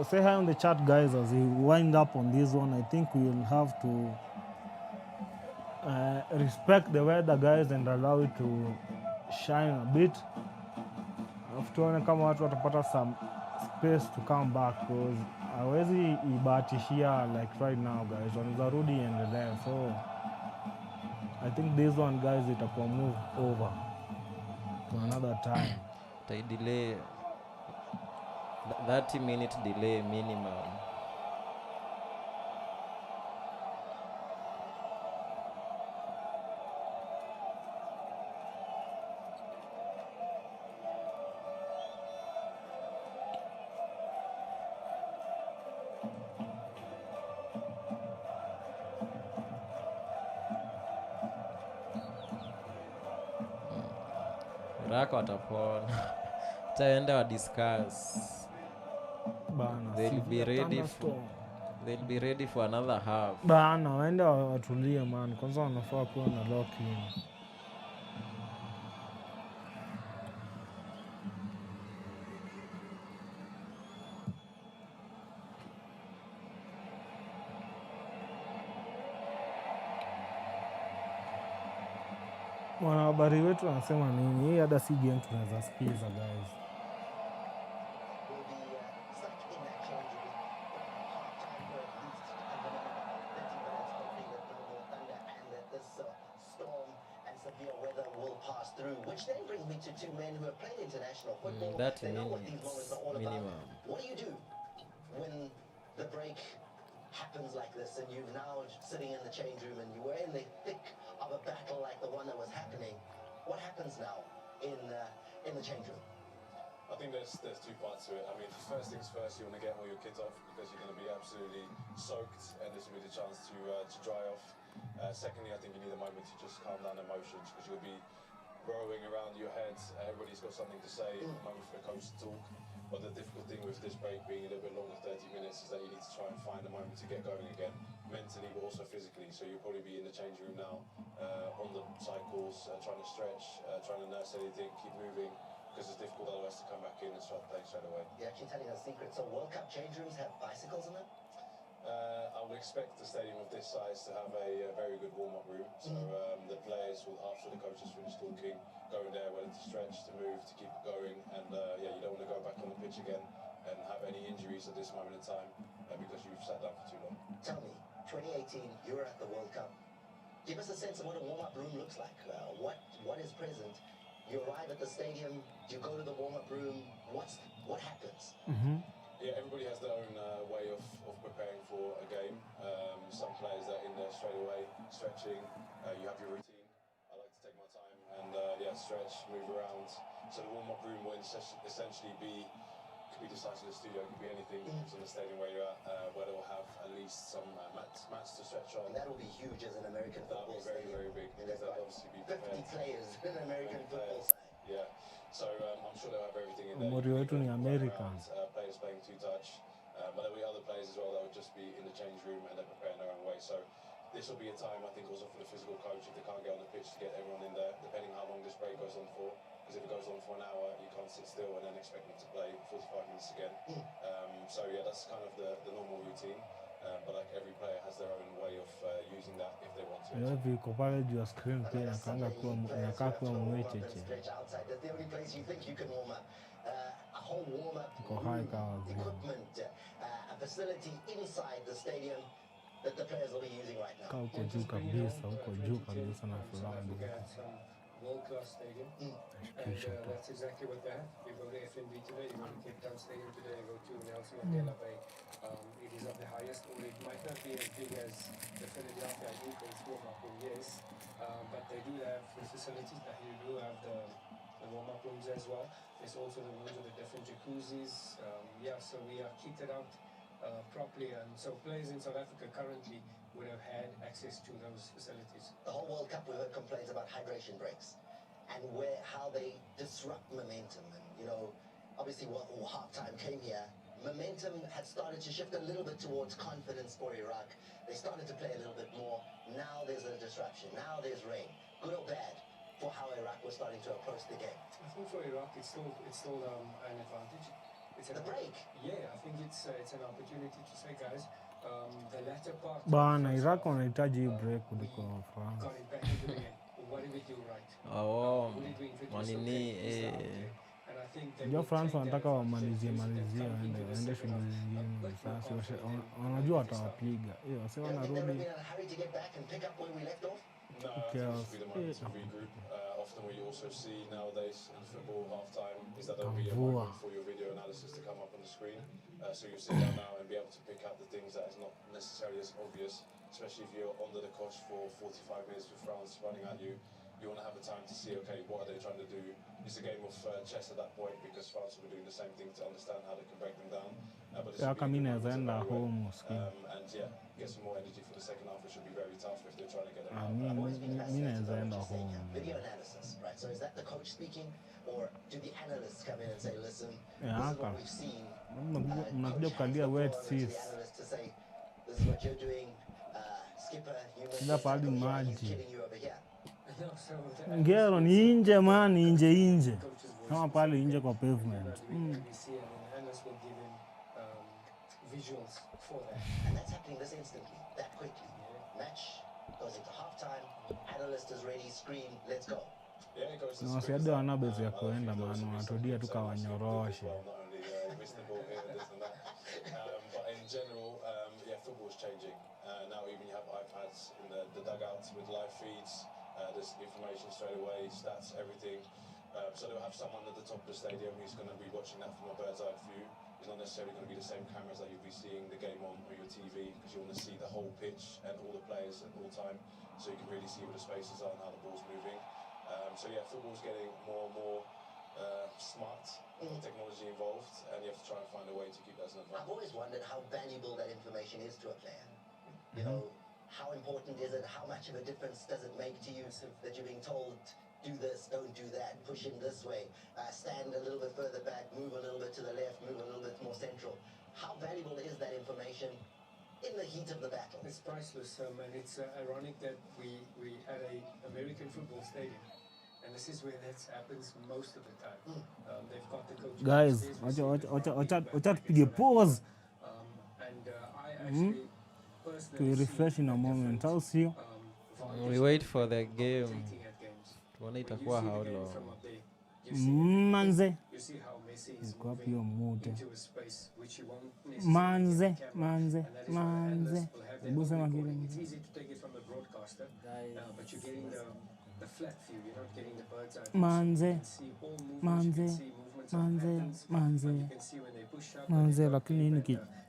say hi on the chat, guys, as we wind up on this one. I think we will have to respect the weather, guys, and allow it to shine a bit. Tuone kama watu watapata some space to come back, because hawezi ibahatishia like right now, guys, wanaweza rudi endelee. So I think this one, guys, itakuwa move over to another time. They delay 30-minute delay minimum. Rako watapona. Taenda wa discuss. Bana, They'll be ready for another half. Bana, waende watulie, man. Kwanza wanafaa kuwa na lock in. Wanahabari wetu wanasema nini? Hii hata si game tunaweza sikiza, guys. Which then brings me to two men who have played international football. That they know what these moments are all minimum. about. What do you do when the break happens like this and you're now sitting in the change room and you were in the thick of a battle like the one that was happening? What happens now in the change room? I think there's two parts to it. I mean, first things first, you want to get all your kids off because you're going to be absolutely soaked, and this will be the chance to dry off. Secondly, I think you need a moment to just calm down emotions because you'll be rowing around your head. Everybody's got something to say, a moment for the coach to talk. But the difficult thing with this break being a little bit longer, 30 minutes, is that you need to try and find a moment to get going again, mentally but also physically. So you'll probably be in the change room now, on the cycles, trying to stretch, trying to nurse anything, keep moving, because it's difficult otherwise to come back in and start playing straight away. You're actually telling us a secret. So World Cup change rooms have bicycles in them? I would expect a stadium of this size to have a very good warm-up room. So the players will, after the coaches finish talking, go in there ready to stretch, to move, to keep it going. And yeah, you don't want to go back on the pitch again and have any injuries at this moment in time because you've sat down for too long. Tell me, 2018, you were at the World Cup. Give us a sense of what a warm-up room looks like. What is present? You arrive at the stadium, you go to the warm-up room. What happens? Yeah, everybody has their own way of preparing for a game. Some players are in there straight away, stretching. You have your routine. I like to take my time and yeah, stretch, move around. So the warm-up room will essentially be, could be the size of the studio, could be anything. It's in the stadium where you're at, where they'll have at least some mats to stretch on. And that will be huge as an American football stadium. Very, very big. And there's like obviously be 50 players in an American football side. Yeah. So I'm sure they'll have everything in there. Mori wetu ni American. Players playing two-touch. But there'll be other players as well that will just be in the change room and they're preparing their own way. So this will be a time, I think, also for the physical coach, if they can't get on the pitch, to get everyone in there, depending how long this break goes on for. Because if it goes on for an hour, you can't sit still and then expect them to play 45 minutes again. So yeah, that's kind of the normal routine. But like every player has their own way of using that if they want to. Viko pale juu ya screen pia inakaa kuwa mwecheche. That's the only place you think you can warm up. A whole warm-up equipment, a facility inside the stadium that the players will be using right now. Huko juu kabisa na fulani. World-class stadium, and that's exactly what they have. You go to FNB today, you go to Cape Town Stadium today, you go to Nelson Mandela Bay. It is of the highest, or it might not be as big as the Philadelphia Eagles warm-up room, yes, but they do have the facilities. That you do have the warm-up rooms as well. There's also the rooms with the different jacuzzis. Yeah, so we have kitted out properly, and so players in South Africa currently would have had access to those facilities. The whole World Cup, we heard complaints about hydration breaks and how they disrupt momentum. And, you know, obviously when halftime came here, momentum had started to shift a little bit towards confidence for Iraq. They started to play a little bit more. Now there's a disruption. Now there's rain. Good or bad for how Iraq was starting to approach the game? I think for Iraq, it's still an advantage. the break. Yeah, I think it's an opportunity to say, guys, the latter part of Bana the first Iraq half, wanahitaji hii break kuliko France. got it back into the game. What did we do right? Oh, Who did we introduce? manini, Okay, who's out there? And I think they Ndio will France take that wanataka advantage and wamalizie use it and malizie come into the waende second shughuli half a zingine. bit more Sasa confident than wanajua when they started. watawapiga. Hiyo wase You don't think they'll wanarudi be in a hurry to get back and pick up where we left off? No, I think chaos. this will be the moment to regroup. Often what you also see nowadays in football half-time is that there'll be a Kavua. moment for your video analysis to come up on the screen. So you'll sit down now and be able to pick out the things that is not necessarily as obvious, especially if you're under the cosh for 45 minutes with France running at you. You want to have the time to see, okay, what are they trying to do? It's a game of chess at that point because France will be doing the same thing to understand how they can break them down. But this will be a good moment to evaluate, and yeah, get some more energy for the second half, which will be very tough if they're trying to get them out. I've always been fascinated by naweza what enda you're saying home. here. Video analysis, right? So is that the coach speaking, or do the analysts come in and say, listen, this is hapa. what we've seen? Mnakuja Coach hands kukalia the wet ball over to the seats. analyst to say, this is what you're doing. Skipper, you missed Ila this pahali tackle here, he's maji. killing you over here. No, so the Ngero ni nje man, nje coach's voice kama is pale okay. nje kwa They're pavement. not doing ABC, and then analysts will give him visuals for that. And that's happening this instantly, that quickly. Match goes into halftime, analyst is ready, screen, let's go. Yeah, it goes to Na the wasiadi screens wana now. bezi ya I don't kuenda think those man, will be wanatudia tu something so much kawanyoroshe. well, not only you missed the ball here, this and that. But in general, yeah, football's changing. Now even you have iPads in the dugouts with live feeds. There's information straight away, stats, everything. So they'll have someone at the top of the stadium who's going to be watching that from a bird's eye view. It's not necessarily going to be the same cameras that you'll be seeing the game on your TV, because you want to see the whole pitch and all the players at all time, so you can really see where the spaces are and how the ball's moving. So yeah, football's getting more and more smart, more technology involved, and you have to try and find a way to keep that as an I've advantage. always wondered how valuable that information is to a player. You know, how important is it? How much of a difference does it make to you that you're being told, do this, don't do that, push in this way, stand a little bit further back, move a little bit to the left, move a little bit more central? How valuable is that information in the heat of the battle? It's priceless, and it's ironic that we had a American football stadium, and this is where that happens most of the time. They've got the coach Guys, downstairs, wacha tupige pause and I actually personally to refresh in a moment. I'll see you. We wait for the game. commentating at games. Tuone When you itakuwa see the how game long. from up there, you see Manze. you see how Messi is Iko wapi moving hiyo mute? into a space which you won't necessarily Manze, get on camera. manze, And that is why the manze. analysts will have their Hebu own sema recording. kile. It's easy to take it from a broadcaster, but you're getting the flat view. You're not getting the bird's eye view. Manze, You can see all movements, manze, you can see movements of manze, patterns, manze. but you can see when they push up, Manze, when they lakini hii drop niki- deep, and,